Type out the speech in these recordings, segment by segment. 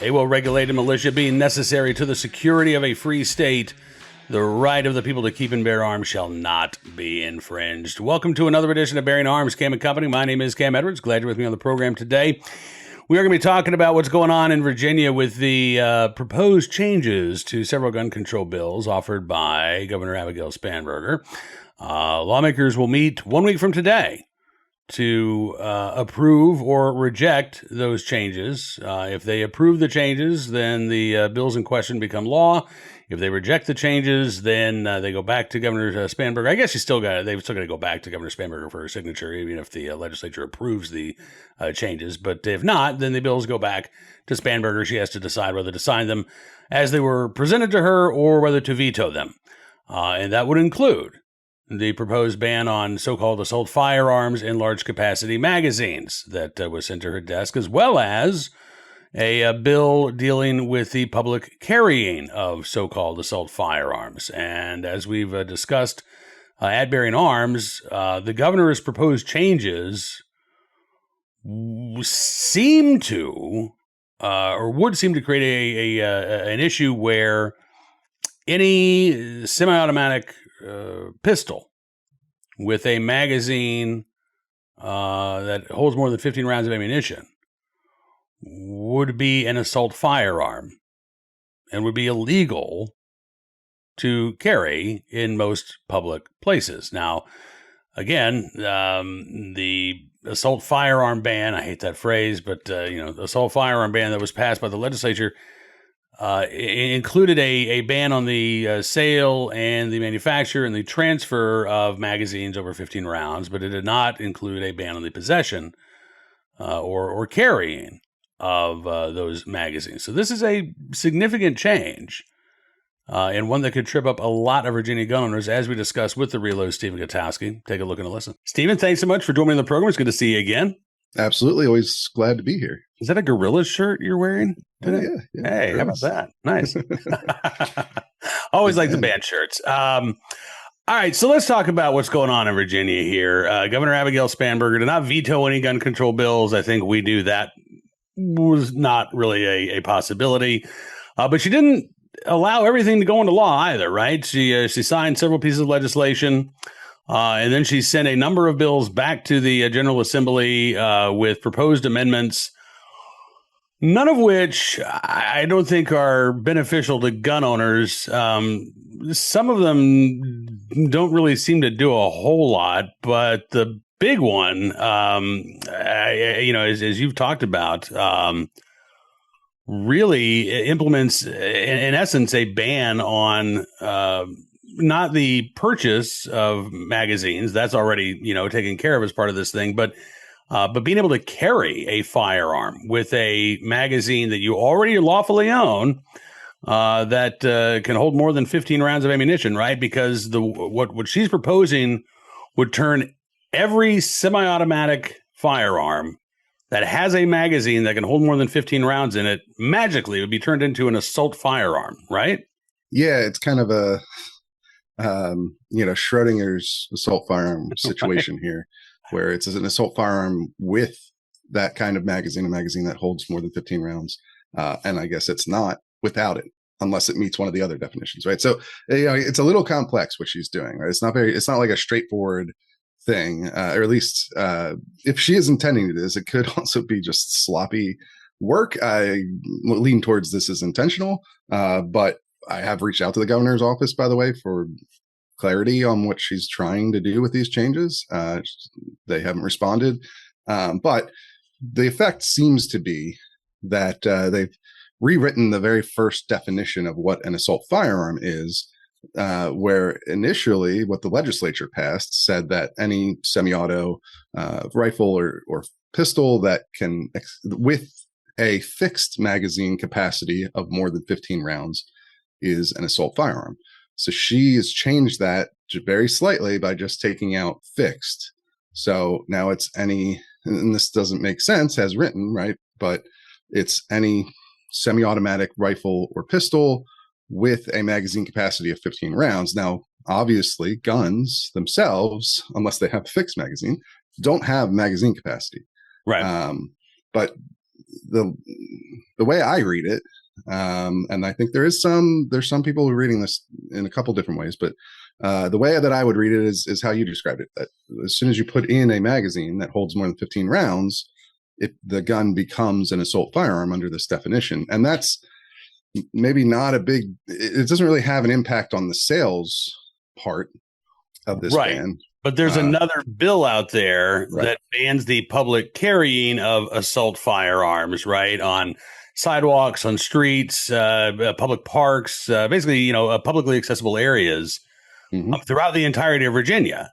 They will regulate a militia being necessary to the security of a free state. The right of the people to keep and bear arms shall not be infringed. Welcome to another edition of Bearing Arms, Cam & Company. My name is Cam Edwards. Glad you're with me on the program today. We are going to be talking about what's going on in Virginia with the proposed changes to several gun control bills offered by Governor Abigail Spanberger. Lawmakers will meet 1 week from today to approve or reject those changes. If they approve the changes, then the bills in question become law. If they reject the changes, then they go back to Governor Spanberger. I guess they've still got to go back to Governor Spanberger for her signature, even if the legislature approves the changes. But if not, then the bills go back to Spanberger. She has to decide whether to sign them as they were presented to her or whether to veto them. And that would include the proposed ban on so-called assault firearms in large-capacity magazines that was sent to her desk, as well as a bill dealing with the public carrying of so-called assault firearms. And as we've discussed at Bearing Arms, the governor's proposed changes seem to, or would seem to create an issue where any semi-automatic pistol with a magazine that holds more than 15 rounds of ammunition would be an assault firearm and would be illegal to carry in most public places. Now, again, the assault firearm ban, I hate that phrase, but the assault firearm ban that was passed by the legislature included a ban on the sale and the manufacture and the transfer of magazines over 15 rounds, but it did not include a ban on the possession or carrying of those magazines. So this is a significant change and one that could trip up a lot of Virginia gun owners, as we discussed with the Reload Stephen Gutowski. Take a look and a listen. Stephen, thanks so much for joining me on the program. It's good to see you again. Absolutely. Always glad to be here. Is that a gorilla shirt you're wearing today? Oh, yeah. Hey, how about that? Nice. Always like the band shirts. All right, so let's talk about what's going on in Virginia here. Governor Abigail Spanberger did not veto any gun control bills. I think we knew that was not really a possibility. But she didn't allow everything to go into law either, right? She signed several pieces of legislation. And then she sent a number of bills back to the General Assembly with proposed amendments, none of which I don't think are beneficial to gun owners. Some of them don't really seem to do a whole lot, but the big one, as you've talked about, really implements, in essence, a ban on not the purchase of magazines. That's already, taken care of as part of this thing, but being able to carry a firearm with a magazine that you already lawfully own that can hold more than 15 rounds of ammunition, right? Because what she's proposing would turn every semi-automatic firearm that has a magazine that can hold more than 15 rounds in it magically would be turned into an assault firearm, right? Yeah, it's kind of a Schrodinger's assault firearm situation here, where it's an assault firearm with that kind of magazine, a magazine that holds more than 15 rounds. And I guess it's not without it, unless it meets one of the other definitions, right? So, it's a little complex what she's doing, right? It's not like a straightforward thing, or at least if she is intending to do this, it could also be just sloppy work. I lean towards this as intentional, but I have reached out to the governor's office, by the way, for clarity on what she's trying to do with these changes. They haven't responded, but the effect seems to be that they've rewritten the very first definition of what an assault firearm is, where initially what the legislature passed said that any semi-auto rifle or pistol that can, with a fixed magazine capacity of more than 15 rounds, is an assault firearm. So she has changed that very slightly by just taking out fixed. So now it's any, and this doesn't make sense as written, right? But it's any semi-automatic rifle or pistol with a magazine capacity of 15 rounds. Now, obviously, guns themselves, unless they have a fixed magazine, don't have magazine capacity. Right. But the way I read it, and I think there's some people who are reading this in a couple different ways, but the way that I would read it is how you described it. That as soon as you put in a magazine that holds more than 15 rounds, the gun becomes an assault firearm under this definition. And that's maybe not it doesn't really have an impact on the sales part of this ban. But there's another bill out there that bans the public carrying of assault firearms, right? On sidewalks, on streets, public parks, basically, publicly accessible areas throughout the entirety of Virginia.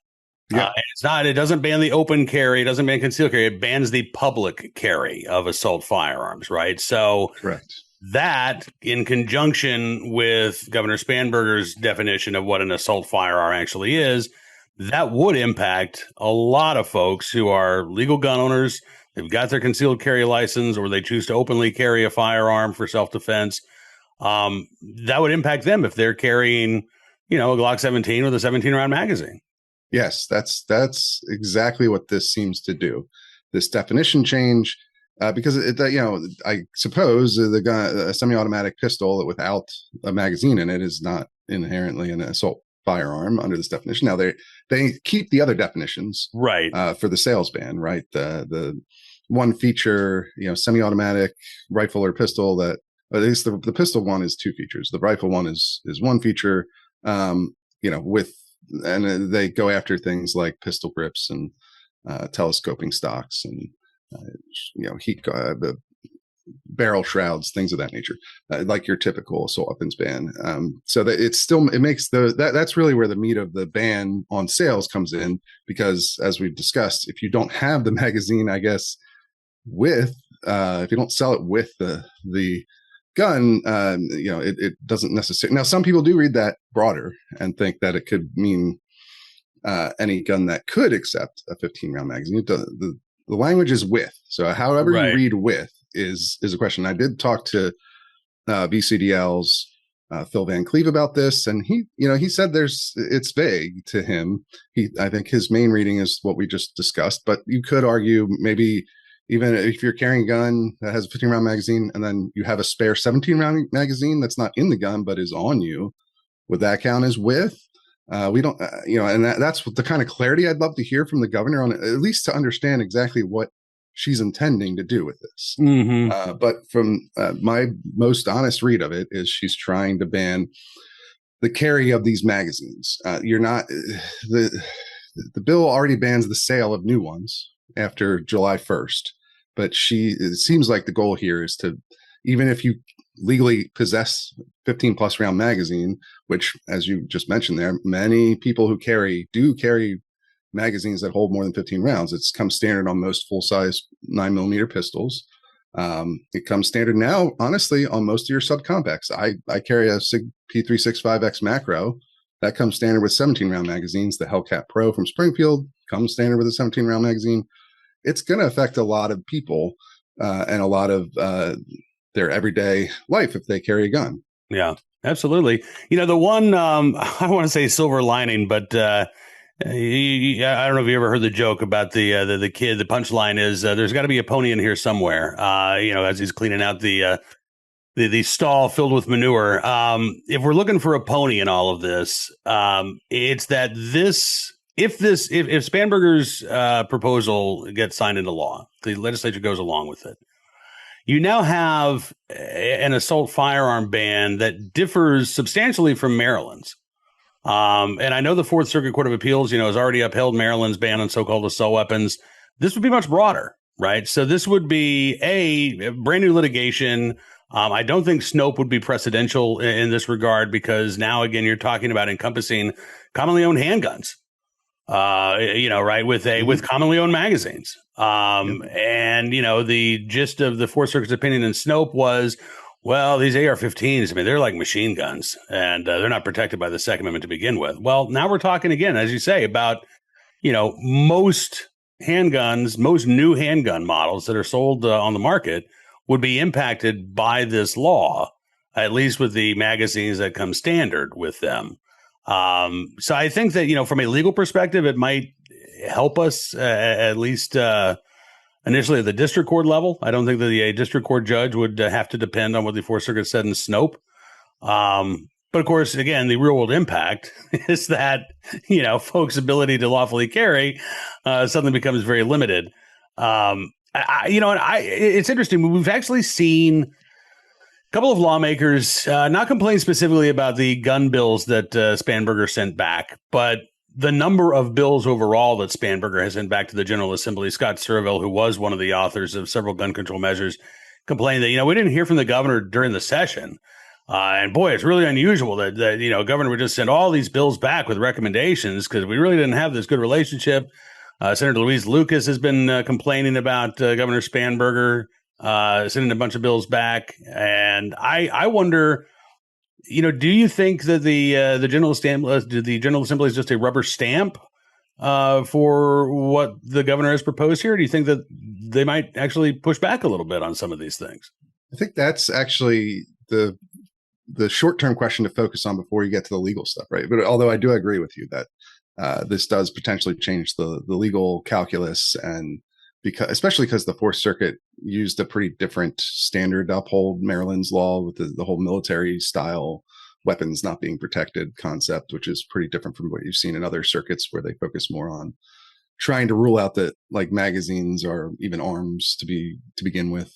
Yeah. It doesn't ban the open carry, it doesn't ban concealed carry, it bans the public carry of assault firearms, right? So correct. That, in conjunction with Governor Spanberger's definition of what an assault firearm actually is, that would impact a lot of folks who are legal gun owners. They've got their concealed carry license, or they choose to openly carry a firearm for self-defense. That would impact them if they're carrying, a Glock 17 with a 17-round magazine. Yes, that's exactly what this seems to do. This definition change, because I suppose the gun, a semi-automatic pistol without a magazine in it is not inherently an assault firearm under this definition. Now they keep the other definitions for the sales ban, right? The one feature, semi-automatic rifle or pistol, that at least the pistol one is two features. The rifle one is one feature, and they go after things like pistol grips and telescoping stocks and heat barrel shrouds, things of that nature, like your typical assault weapons ban. So that it makes that's really where the meat of the ban on sales comes in, because as we've discussed, if you don't have the magazine, I guess if you don't sell it with the gun, it doesn't necessarily. Now, some people do read that broader and think that it could mean any gun that could accept a 15-round magazine. The language is with. So however you read with is a question. I did talk to BCDL's Phil Van Cleve about this, and he said it's vague to him. I think his main reading is what we just discussed, but you could argue maybe even if you're carrying a gun that has a 15-round magazine and then you have a spare 17-round magazine that's not in the gun but is on you, would that count as with? We don't, and that's what the kind of clarity I'd love to hear from the governor on, at least to understand exactly what she's intending to do with this. But from my most honest read of it is she's trying to ban the carry of these magazines. The bill already bans the sale of new ones after July 1st, but it seems like the goal here is to, even if you legally possess 15 plus round magazine, which, as you just mentioned there, many people who do carry magazines that hold more than 15 rounds. It's come standard on most full-size 9mm pistols. It comes standard now, honestly, on most of your subcompacts. I carry a SIG P365X macro that comes standard with 17-round magazines. The Hellcat Pro from Springfield comes standard with a 17-round magazine. It's going to affect a lot of people and a lot of their everyday life if they carry a gun. Yeah, absolutely. The one, I want to say silver lining, but I don't know if you ever heard the joke about the kid. The punchline is there's got to be a pony in here somewhere, as he's cleaning out the stall filled with manure. If we're looking for a pony in all of this, it's that if Spanberger's proposal gets signed into law, the legislature goes along with it, you now have an assault firearm ban that differs substantially from Maryland's. And I know the Fourth Circuit Court of Appeals, has already upheld Maryland's ban on so-called assault weapons. This would be much broader, right? So this would be a brand new litigation. I don't think Snope would be precedential in this regard, because now, again, you're talking about encompassing commonly owned handguns, with commonly owned magazines. And, the gist of the Fourth Circuit's opinion in Snope was, well, these AR-15s, they're like machine guns, and they're not protected by the Second Amendment to begin with. Well, now we're talking again, as you say, about, most handguns, most new handgun models that are sold on the market would be impacted by this law, at least with the magazines that come standard with them. So I think that, from a legal perspective, it might help us at least initially at the district court level. I don't think that the district court judge would have to depend on what the Fourth Circuit said in Snope. But of course, again, the real world impact is that, folks' ability to lawfully carry suddenly becomes very limited. It's interesting. We've actually seen a couple of lawmakers not complain specifically about the gun bills that Spanberger sent back, but the number of bills overall that Spanberger has sent back to the General Assembly. Scott Surville, who was one of the authors of several gun control measures, complained that, we didn't hear from the governor during the session. And boy, it's really unusual that governor would just send all these bills back with recommendations because we really didn't have this good relationship. Senator Louise Lucas has been complaining about Governor Spanberger sending a bunch of bills back. And I wonder, do you think that the General Assembly is just a rubber stamp for what the governor has proposed here? Or do you think that they might actually push back a little bit on some of these things? I think that's actually the short-term question to focus on before you get to the legal stuff, right? But although I do agree with you that this does potentially change the legal calculus, and especially because the Fourth Circuit used a pretty different standard to uphold Maryland's law with the whole military style weapons not being protected concept, which is pretty different from what you've seen in other circuits where they focus more on trying to rule out that like magazines or even arms to begin with.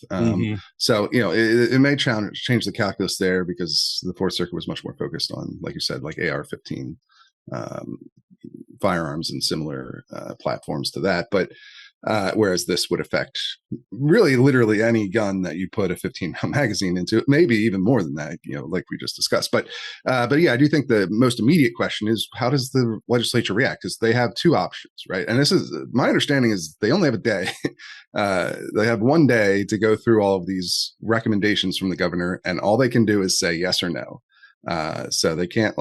So, it may change the calculus there because the Fourth Circuit was much more focused on, like you said, like AR-15 firearms and similar platforms to that. But whereas this would affect really literally any gun that you put a 15-round magazine into, maybe even more than that, like we just discussed. But yeah, I do think the most immediate question is, how does the legislature react? Because they have two options, right? And this is my understanding is they only have a day. They have one day to go through all of these recommendations from the governor, and all they can do is say yes or no. So they can't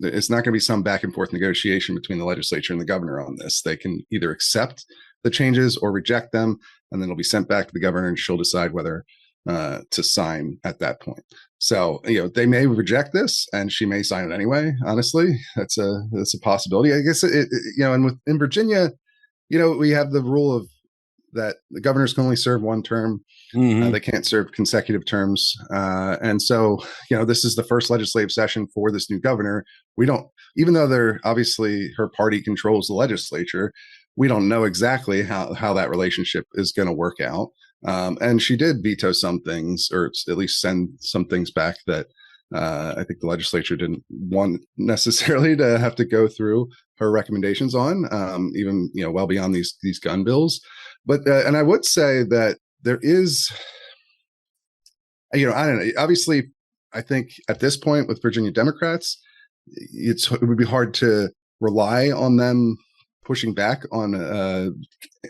it's not going to be some back and forth negotiation between the legislature and the governor on this. They can either accept the changes or reject them, and then it'll be sent back to the governor, and she'll decide whether to sign at that point. So, they may reject this, and she may sign it anyway. Honestly, that's a possibility. I guess and in Virginia, we have the rule of that the governors can only serve one term. They can't serve consecutive terms. And so, this is the first legislative session for this new governor. We don't, even though her party controls the legislature, we don't know exactly how that relationship is going to work out. And she did veto some things, or at least send some things back that I think the legislature didn't want necessarily to have to go through her recommendations on, even, well beyond these gun bills. But, and I would say that there is, I don't know, obviously, I think at this point with Virginia Democrats, it would be hard to rely on them pushing back on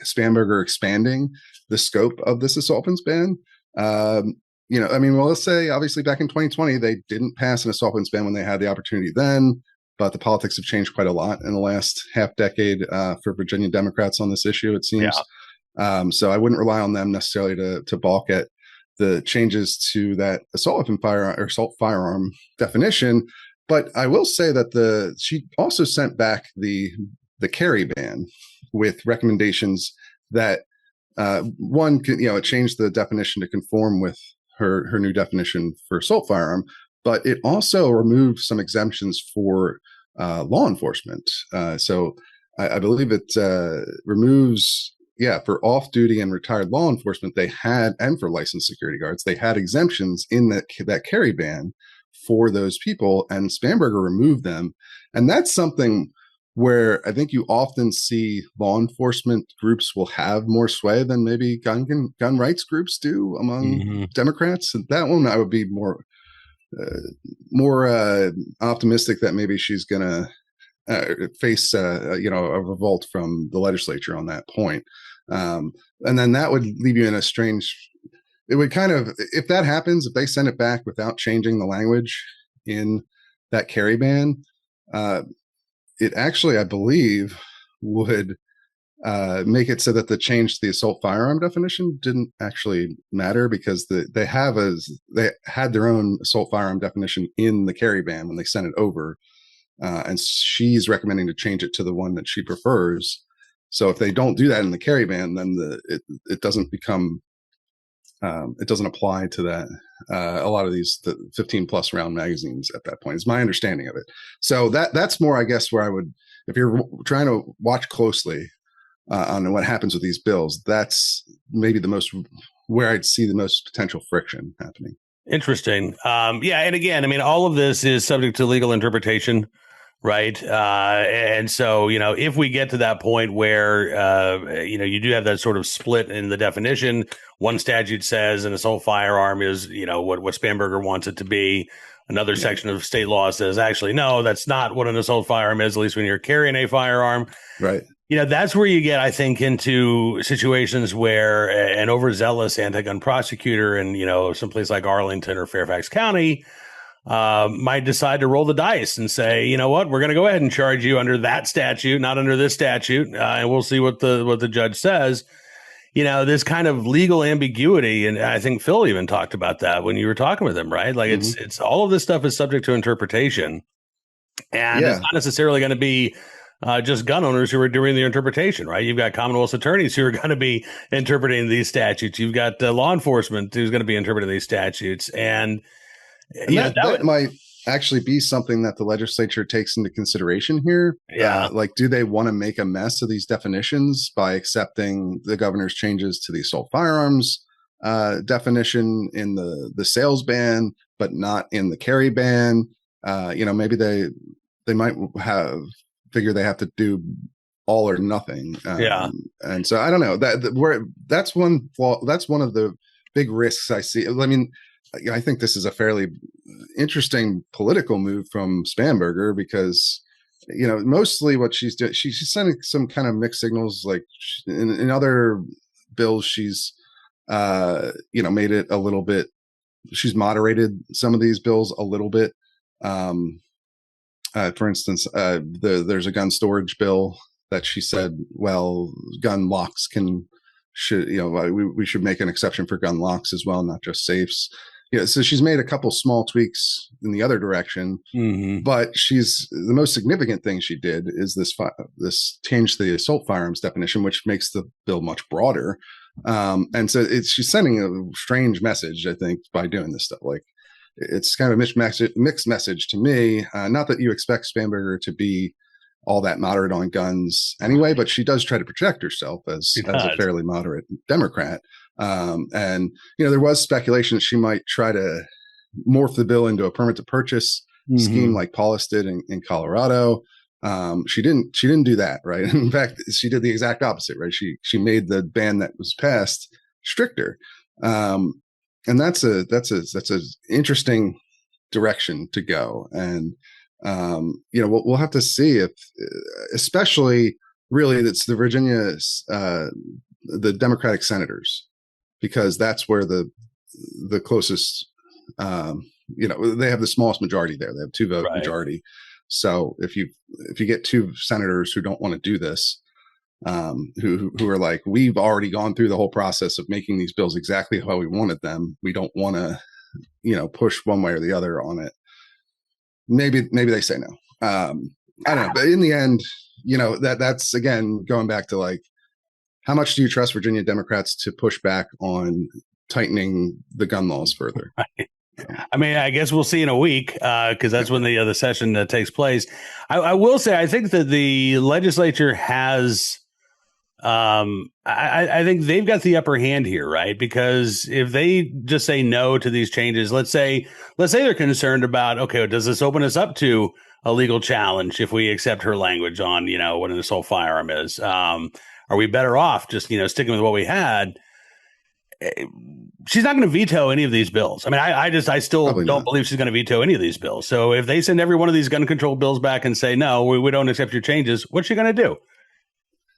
Spanberger expanding the scope of this assault weapons ban. Let's say obviously back in 2020, they didn't pass an assault weapons ban when they had the opportunity then, but the politics have changed quite a lot in the last half decade for Virginia Democrats on this issue, it seems. Yeah. So I wouldn't rely on them necessarily to balk at the changes to that assault firearm definition. But I will say that she also sent back the carry ban with recommendations that it changed the definition to conform with her new definition for assault firearm, but it also removed some exemptions for law enforcement. So I believe it removes, for off-duty and retired law enforcement, and for licensed security guards, they had exemptions in that carry ban for those people, and Spanberger removed them. And that's something where I think you often see law enforcement groups will have more sway than maybe gun rights groups do among Democrats. And that one I would be more optimistic that maybe she's going to face a revolt from the legislature on that point. And then that would leave you in a strange. It would kind of, if that happens, if they send it back without changing the language in that carry ban, it actually, I believe, would make it so that the change to the assault firearm definition didn't actually matter, because they had their own assault firearm definition in the carry ban when they sent it over, and she's recommending to change it to the one that she prefers. So if they don't do that in the carry ban, then it doesn't become it doesn't apply to that. A lot of the 15 plus round magazines at that point is my understanding of it. So that's more, I guess, where I would, if you're trying to watch closely on what happens with these bills, that's maybe where I'd see the most potential friction happening. Interesting. Yeah. And again, I mean, all of this is subject to legal interpretation, right? And so, if we get to that point where, you do have that sort of split in the definition, one statute says an assault firearm is, what Spanberger wants it to be. Another section of state law says, actually, no, that's not what an assault firearm is, at least when you're carrying a firearm. Right. That's where you get, I think, into situations where an overzealous anti-gun prosecutor in, someplace like Arlington or Fairfax County might decide to roll the dice and say, you know what, we're going to go ahead and charge you under that statute, not under this statute, and we'll see what the judge says. This kind of legal ambiguity, and I think Phil even talked about that when you were talking with him, right? Like it's all of this stuff is subject to interpretation, and it's not necessarily going to be just gun owners who are doing the interpretation, right? You've got Commonwealth's attorneys who are going to be interpreting these statutes. You've got law enforcement who's going to be interpreting these statutes, and that might actually be something that the legislature takes into consideration here. Yeah. Like, do they want to make a mess of these definitions by accepting the governor's changes to the assault firearms definition in the sales ban, but not in the carry ban? Maybe they might figure they have to do all or nothing. And so I don't know that's one flaw. That's one of the big risks I see. I mean, I think this is a fairly interesting political move from Spanberger because, mostly what she's doing, she's sending some kind of mixed signals. Like in other bills, she's, made it a little bit, she's moderated some of these bills a little bit. For instance, there's a gun storage bill that she said, well, gun locks we should make an exception for gun locks as well, not just safes. So she's made a couple small tweaks in the other direction, but the most significant thing she did is this change to the assault firearms definition, which makes the bill much broader. And so she's sending a strange message, I think, by doing this stuff. Like, it's kind of a mixed message to me. Not that you expect Spanberger to be all that moderate on guns anyway, but she does try to project herself as a fairly moderate Democrat. And, there was speculation that she might try to morph the bill into a permit to purchase scheme like Paulus did in Colorado. She didn't do that, right? In fact, she did the exact opposite, right? She made the ban that was passed stricter. And that's a interesting direction to go. And, we'll have to see if, especially really it's the Virginia, the Democratic senators, because that's where the closest, they have the smallest majority there. They have 2 vote majority. So if you get 2 senators who don't want to do this, who are like, we've already gone through the whole process of making these bills exactly how we wanted them, we don't want to, push one way or the other on it. Maybe they say no. I don't know. But in the end, that's again, going back to like, how much do you trust Virginia Democrats to push back on tightening the gun laws further? I mean, I guess we'll see in a week because that's when the session takes place. I will say, I think that the legislature has, I think they've got the upper hand here, right? Because if they just say no to these changes, let's say they're concerned about, okay, does this open us up to a legal challenge if we accept her language on, what an assault firearm is? Are we better off just, sticking with what we had? She's not going to veto any of these bills. I mean, I still Probably don't believe she's going to veto any of these bills. So if they send every one of these gun control bills back and say, no, we don't accept your changes, what's she going to do?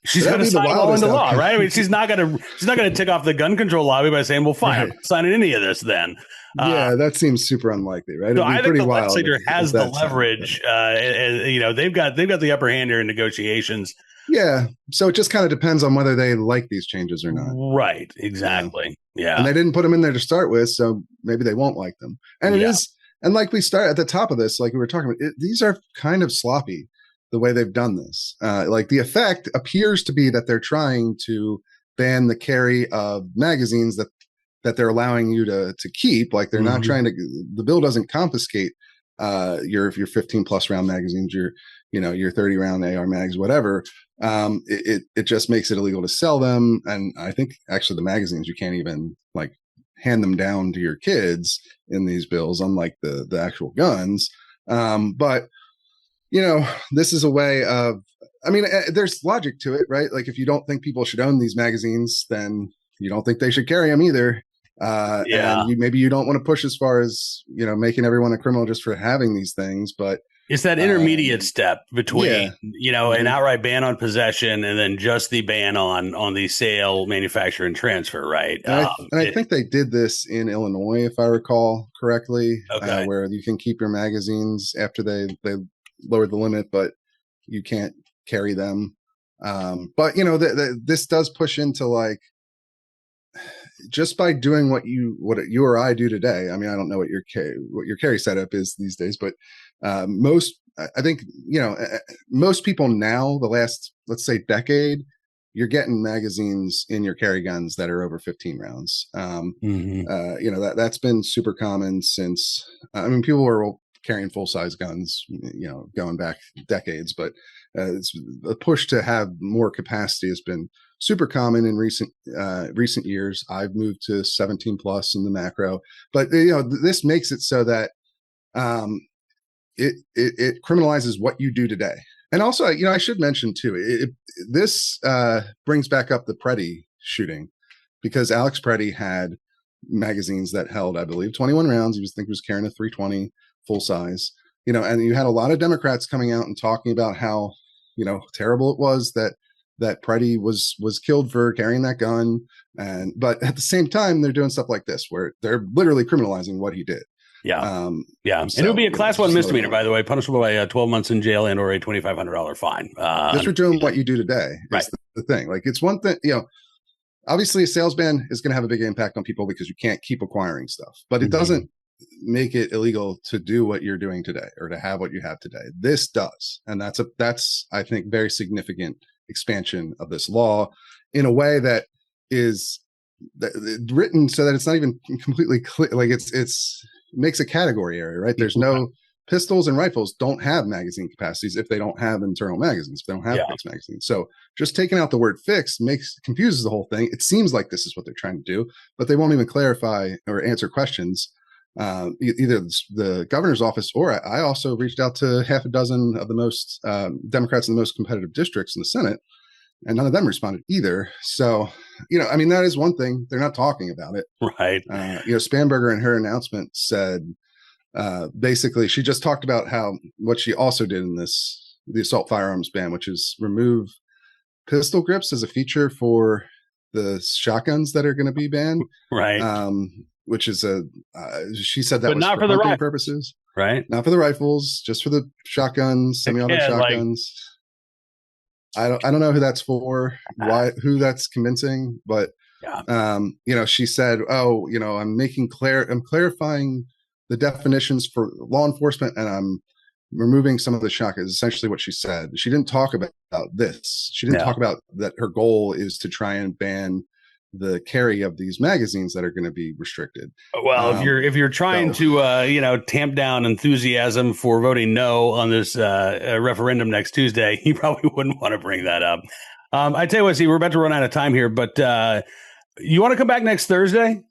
She's going to sign all into law, right? I mean, she's not going to tick off the gun control lobby by saying, well, fine, I'm not signing any of this then. Yeah, that seems super unlikely, right? So I think the legislature has the leverage. They've got the upper hand here in negotiations. Yeah. So it just kind of depends on whether they like these changes or not. Right. Exactly. Yeah. And they didn't put them in there to start with, so maybe they won't like them. And it is, and like we start at the top of this, like we were talking about, these are kind of sloppy. the way they've done this. Like the effect appears to be that they're trying to ban the carry of magazines that they're allowing you to keep. Like they're not trying to. The bill doesn't confiscate your 15 plus round magazines, your 30 round AR mags, whatever. It just makes it illegal to sell them. And I think actually the magazines, you can't even like hand them down to your kids in these bills, unlike the actual guns. But this is a way of, I mean, there's logic to it, right? Like if you don't think people should own these magazines, then you don't think they should carry them either. And maybe you don't want to push as far as, making everyone a criminal just for having these things, but it's that intermediate step between, an outright ban on possession and then just the ban on the sale, manufacture, and transfer, right? And I think they did this in Illinois, if I recall correctly, okay. Where you can keep your magazines after they lowered the limit, but you can't carry them. But, this does push into like, just by doing what you or I do today. I mean, I don't know what your carry setup is these days, but I think, most people now, the last, let's say, decade, you're getting magazines in your carry guns that are over 15 rounds. That's been super common since, people were carrying full size guns, going back decades, but it's a push to have more capacity has been super common in recent years. I've moved to 17 plus in the macro, but this makes it so that it criminalizes what you do today. And also, I should mention too, this brings back up the Preddy shooting, because Alex Preddy had magazines that held, I believe, 21 rounds. He was carrying a 320 full size, and you had a lot of Democrats coming out and talking about how, terrible it was that Preddy was killed for carrying that gun. But at the same time, they're doing stuff like this where they're literally criminalizing what he did. Yeah. So, and it would be a class 1 misdemeanor, by the way, punishable by 12 months in jail and or a $2,500 fine. Just for doing what you do today is right. the thing. Like it's one thing, obviously a sales ban is going to have a big impact on people because you can't keep acquiring stuff, but it doesn't make it illegal to do what you're doing today or to have what you have today. This does. And that's I think very significant expansion of this law in a way that is written so that it's not even completely clear. Like it makes a category area, right? There's no pistols and rifles don't have magazine capacities if they don't have internal magazines, if they don't have fixed magazines. So just taking out the word fixed confuses the whole thing. It seems like this is what they're trying to do, but they won't even clarify or answer questions. Either the governor's office or I also reached out to half a dozen of the most Democrats in the most competitive districts in the Senate, and none of them responded either. So, that is one thing. They're not talking about it. Right. Spanberger in her announcement said, basically, she just talked about what she also did in the assault firearms ban, which is remove pistol grips as a feature for the shotguns that are going to be banned. Right. Which is she said that but was not for the hunting purposes. Right. Not for the rifles, just for the shotguns, semi-auto shotguns. I don't know who that's for, who that's convincing, but she said, I'm clarifying the definitions for law enforcement, and I'm removing some of the shotguns. Essentially, what she said. She didn't talk about this. She didn't talk about that. Her goal is to try and ban the carry of these magazines that are going to be restricted. Well, if you're trying to tamp down enthusiasm for voting no on this referendum next Tuesday, you probably wouldn't want to bring that up. I tell you what, see, we're about to run out of time here, but you want to come back next Thursday?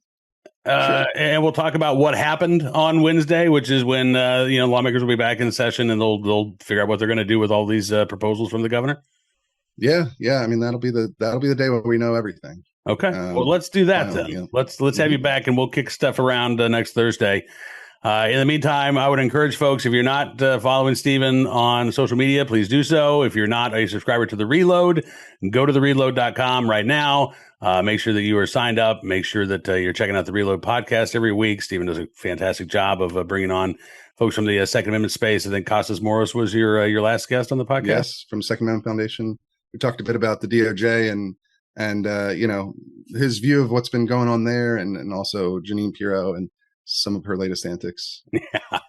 Sure. And we'll talk about what happened on Wednesday, which is when lawmakers will be back in session and they'll figure out what they're going to do with all these proposals from the governor. Yeah. I mean, that'll be the day where we know everything. Okay. Well, let's do that then. Yeah. Let's have you back and we'll kick stuff around next Thursday. In the meantime, I would encourage folks, if you're not following Stephen on social media, please do so. If you're not a subscriber to The Reload, go to thereload.com right now. Make sure that you are signed up. Make sure that you're checking out the Reload podcast every week. Stephen does a fantastic job of bringing on folks from the Second Amendment space. I think Costas Morris was your last guest on the podcast. Yes, from Second Amendment Foundation. We talked a bit about the DOJ and his view of what's been going on there, and also Janine Pirro and some of her latest antics. Yeah.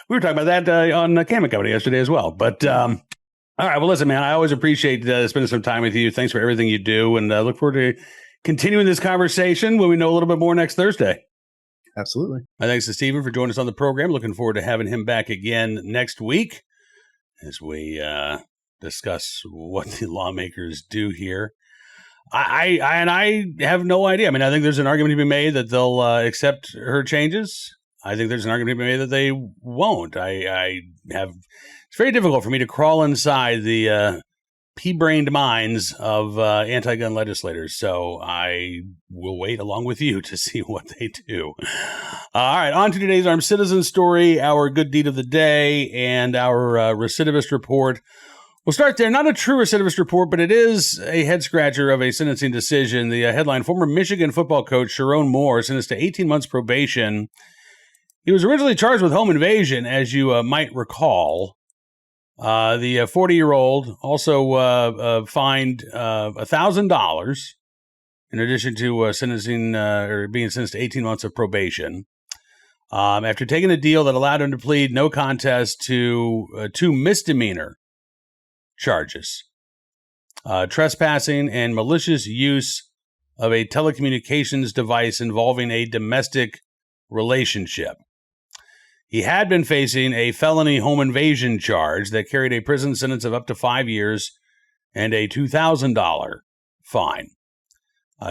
We were talking about that on Cam and Company yesterday as well. But All right. Well, listen, man, I always appreciate spending some time with you. Thanks for everything you do. And look forward to continuing this conversation when we know a little bit more next Thursday. Absolutely. My thanks to Stephen for joining us on the program. Looking forward to having him back again next week as we discuss what the lawmakers do here. I have no idea. I mean, I think there's an argument to be made that they'll accept her changes. I think there's an argument to be made that they won't. It's very difficult for me to crawl inside the pea-brained minds of anti-gun legislators. So I will wait along with you to see what they do. All right, on to today's Armed Citizen story, our good deed of the day, and our recidivist report. We'll start there. Not a true recidivist report, but it is a head-scratcher of a sentencing decision. The headline, former Michigan football coach Sherrone Moore sentenced to 18 months probation. He was originally charged with home invasion, as you might recall. The 40-year-old also fined $1,000 in addition to sentencing or being sentenced to 18 months of probation. After taking a deal that allowed him to plead no contest to 2 misdemeanor charges, trespassing and malicious use of a telecommunications device involving a domestic relationship. He had been facing a felony home invasion charge that carried a prison sentence of up to 5 years and a $2,000 fine.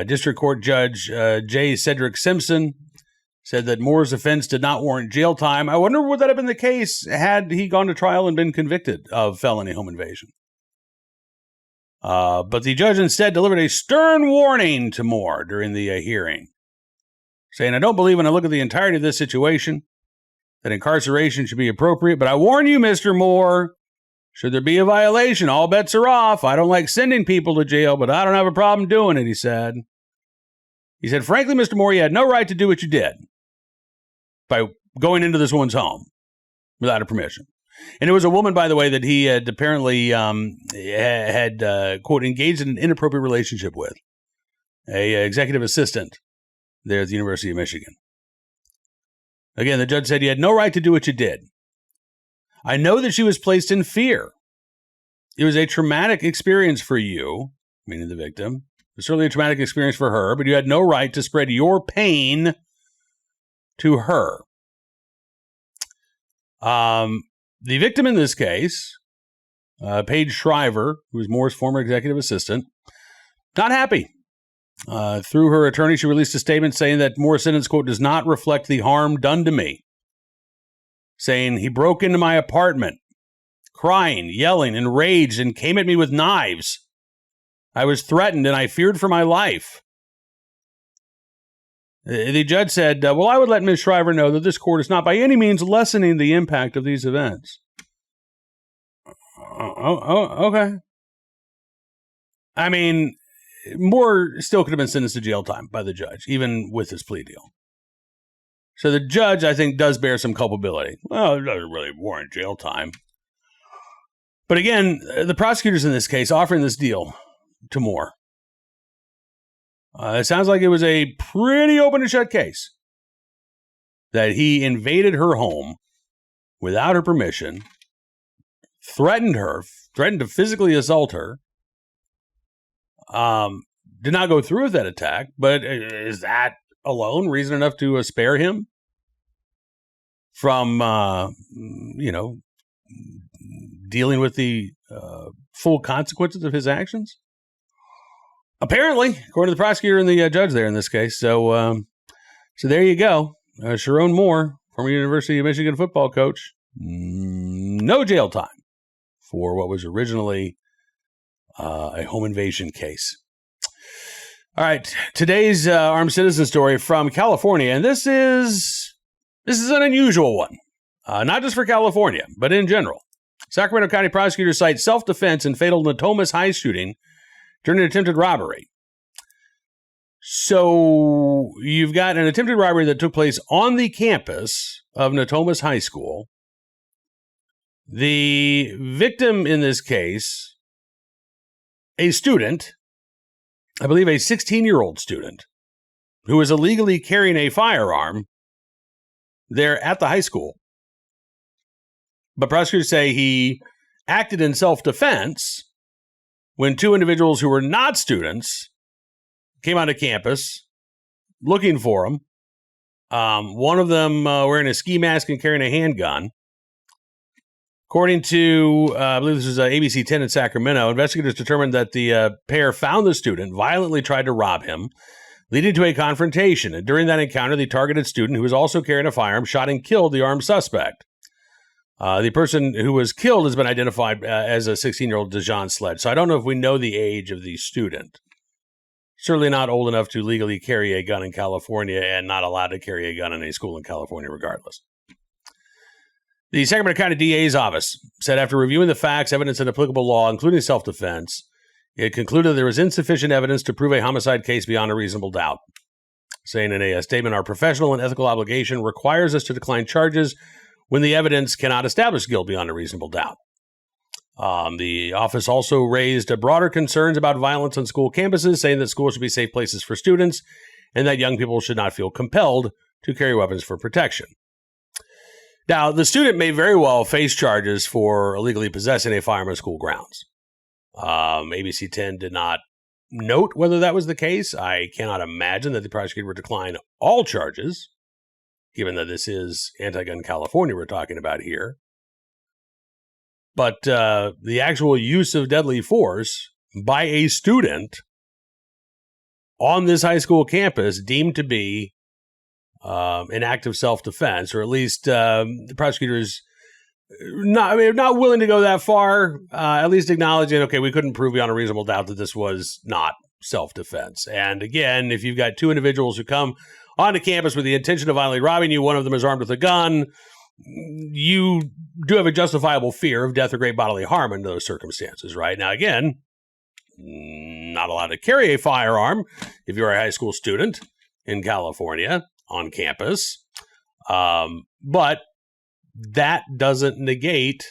District Court Judge J. Cedric Simpson said that Moore's offense did not warrant jail time. I wonder would that have been the case had he gone to trial and been convicted of felony home invasion. But the judge instead delivered a stern warning to Moore during the hearing, saying, "I don't believe when I look at the entirety of this situation that incarceration should be appropriate, but I warn you, Mr. Moore, should there be a violation, all bets are off. I don't like sending people to jail, but I don't have a problem doing it," he said. He said, "Frankly, Mr. Moore, you had no right to do what you did by going into this woman's home without her permission." And it was a woman, by the way, that he had apparently quote, engaged in an inappropriate relationship with, a executive assistant there at the University of Michigan. Again, the judge said, "You had no right to do what you did. I know that she was placed in fear. It was a traumatic experience for you," meaning the victim. It was certainly a traumatic experience for her, but you had no right to spread your pain to her. The victim in this case, Paige Shriver, who was Moore's former executive assistant, not happy. Through her attorney, she released a statement saying that Moore's sentence, quote, "does not reflect the harm done to me," saying, "He broke into my apartment, crying, yelling, enraged, and came at me with knives. I was threatened and I feared for my life." The judge said, "Well, I would let Ms. Shriver know that this court is not by any means lessening the impact of these events." Okay. I mean, Moore still could have been sentenced to jail time by the judge, even with his plea deal. So the judge, I think, does bear some culpability. Well, it doesn't really warrant jail time. But again, the prosecutors in this case offering this deal to Moore, it sounds like it was a pretty open and shut case, that he invaded her home without her permission, threatened to physically assault her, did not go through with that attack, but is that alone reason enough to spare him from, dealing with the full consequences of his actions? Apparently, according to the prosecutor and the judge there in this case. So there you go. Sherrone Moore, former University of Michigan football coach, no jail time for what was originally a home invasion case. All right, today's armed citizen story from California, and this is an unusual one, not just for California, but in general. Sacramento County prosecutors cite self-defense in fatal Natomas High shooting during an attempted robbery. So you've got an attempted robbery that took place on the campus of Natomas High School. The victim in this case, a student, I believe a 16-year-old student, who was illegally carrying a firearm there at the high school. But prosecutors say he acted in self-defense when two individuals who were not students came onto campus looking for him. One of them wearing a ski mask and carrying a handgun. According to, I believe this was ABC 10 in Sacramento, investigators determined that the pair found the student, violently tried to rob him, leading to a confrontation. And during that encounter, the targeted student, who was also carrying a firearm, shot and killed the armed suspect. The person who was killed has been identified as a 16-year-old Dejan Sledge. So I don't know if we know the age of the student. Certainly not old enough to legally carry a gun in California and not allowed to carry a gun in a school in California regardless. The Sacramento County DA's office said after reviewing the facts, evidence, and applicable law, including self-defense, it concluded there was insufficient evidence to prove a homicide case beyond a reasonable doubt. Saying in a statement, our professional and ethical obligation requires us to decline charges when the evidence cannot establish guilt beyond a reasonable doubt. The office also raised broader concerns about violence on school campuses, saying that schools should be safe places for students and that young people should not feel compelled to carry weapons for protection. Now, the student may very well face charges for illegally possessing a firearm on school grounds. ABC 10 did not note whether that was the case. I cannot imagine that the prosecutor would decline all charges, given that this is anti-gun California we're talking about here. But the actual use of deadly force by a student on this high school campus deemed to be an act of self-defense, or at least the prosecutors not willing to go that far, at least acknowledging, okay, we couldn't prove beyond a reasonable doubt that this was not self-defense. And again, if you've got two individuals who come onto campus with the intention of violently robbing you, one of them is armed with a gun, you do have a justifiable fear of death or great bodily harm in those circumstances, right? Now, again, not allowed to carry a firearm if you're a high school student in California on campus. But that doesn't negate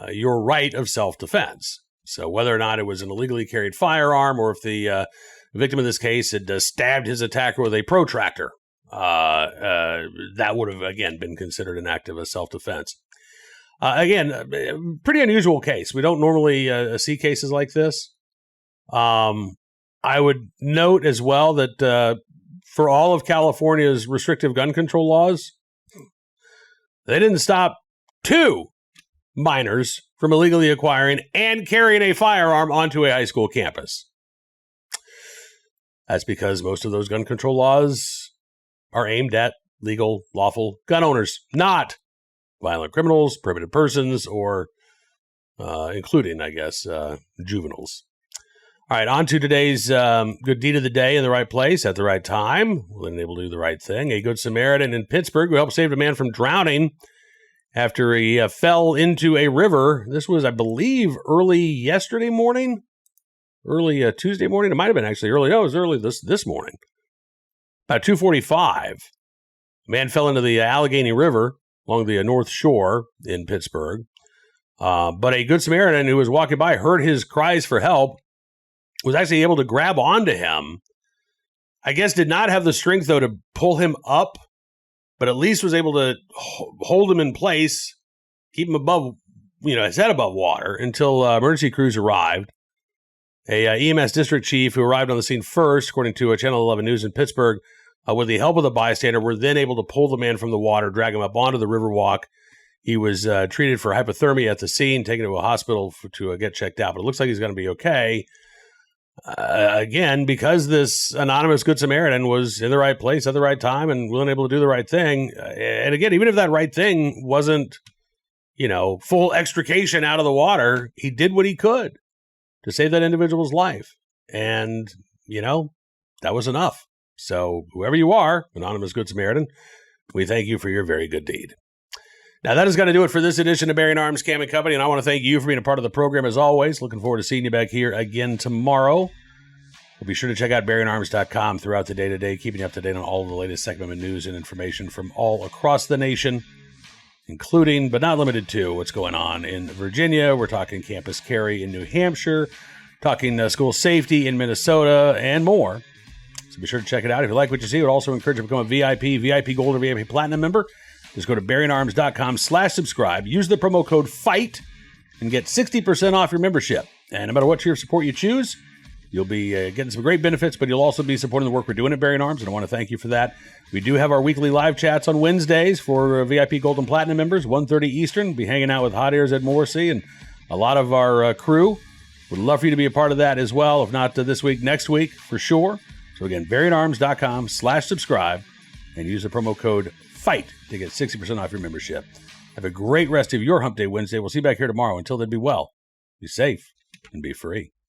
your right of self-defense. So whether or not it was an illegally carried firearm or if the victim in this case had stabbed his attacker with a protractor, that would have, again, been considered an act of self-defense. Again, pretty unusual case. We don't normally see cases like this. I would note as well that for all of California's restrictive gun control laws, they didn't stop two minors from illegally acquiring and carrying a firearm onto a high school campus. That's because most of those gun control laws are aimed at legal, lawful gun owners, not violent criminals, prohibited persons, or including, I guess, juveniles. All right, on to today's good deed of the day in the right place at the right time. We'll enable to do the right thing. A good Samaritan in Pittsburgh who helped save a man from drowning after he fell into a river. This was, I believe, early yesterday morning, early Tuesday morning. It might have been actually early. No, it was early this morning. About 2:45, a man fell into the Allegheny River along the North Shore in Pittsburgh. But a good Samaritan who was walking by heard his cries for help, was actually able to grab onto him. I guess did not have the strength, though, to pull him up, but at least was able to hold him in place, keep him above, his head above water until emergency crews arrived. A EMS district chief who arrived on the scene first, according to Channel 11 News in Pittsburgh, with the help of the bystander, were then able to pull the man from the water, drag him up onto the Riverwalk. He was treated for hypothermia at the scene, taken to a hospital to get checked out, but it looks like he's going to be okay. Again, because this anonymous Good Samaritan was in the right place at the right time and willing able to do the right thing. And again, even if that right thing wasn't, full extrication out of the water, he did what he could to save that individual's life. And, that was enough. So whoever you are, anonymous Good Samaritan, we thank you for your very good deed. Now, that is going to do it for this edition of Bearing Arms Cam & Company, and I want to thank you for being a part of the program as always. Looking forward to seeing you back here again tomorrow. We'll be sure to check out bearingarms.com throughout the day today, keeping you up to date on all of the latest segment news and information from all across the nation, including, but not limited to, what's going on in Virginia. We're talking campus carry in New Hampshire, talking school safety in Minnesota, and more. So be sure to check it out. If you like what you see, I would also encourage you to become a VIP Gold, or VIP Platinum member. Just go to bearingarms.com/subscribe. Use the promo code FIGHT and get 60% off your membership. And no matter what tier of support you choose, you'll be getting some great benefits, but you'll also be supporting the work we're doing at Bearing Arms, and I want to thank you for that. We do have our weekly live chats on Wednesdays for VIP Gold and Platinum members, 1:30 Eastern. Be hanging out with Hot Ears Ed Morrissey and a lot of our crew. Would love for you to be a part of that as well. If not this week, next week for sure. So again, bearingarms.com/subscribe and use the promo code FIGHT to get 60% off your membership. Have a great rest of your Hump Day Wednesday. We'll see you back here tomorrow. Until then, be well, be safe, and be free.